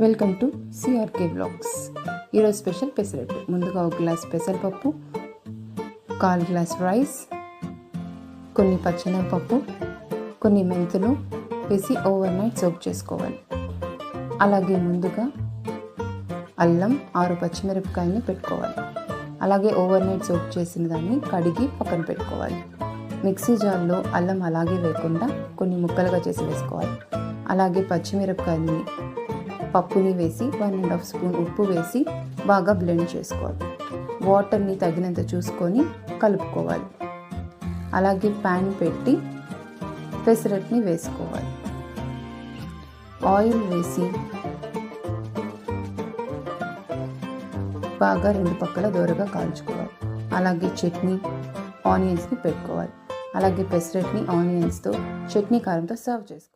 Welcome to CRK blogs. ఈరోజు special pesarattu. ముందుగా ఒక గ్లాస్ పెసరపప్పు, 1/4 గ్లాస్ రైస్, కొన్ని పచ్చెనగపప్పు, కొన్ని మెంతులు వేసి ఓవర్ నైట్ సోక్ చేసుకోవాలి. అలాగే ముందుగా అల్లం, 6 పచ్చిమిరపకాయలని పెట్టుకోవాలి. అలాగే ఓవర్ నైట్ సోక్ చేసిన దాన్ని కడిగి పక్కన పెట్టుకోవాలి. మిక్సీ జార్లో అల్లం అలాగే వేయకుండా కొన్ని ముక్కలుగా చేసి వేసుకోవాలి. అలాగే పచ్చిమిరపకాయలని, పప్పుని వేసి 1.5 స్పూన్ ఉప్పు వేసి బాగా బ్లెండ్ చేసుకోవాలి. వాటర్ని తగినంత చూసుకొని కలుపుకోవాలి. అలాగే ప్యాన్ పెట్టి పెసరట్ని వేసుకోవాలి. ఆయిల్ వేసి బాగా 2 పక్కల దోరగా కాల్చుకోవాలి. అలాగే చట్నీ, ఆనియన్స్ని పెట్టుకోవాలి. అలాగే పెసరట్ని ఆనియన్స్తో, చట్నీ కారంతో సర్వ్ చేసుకోవాలి.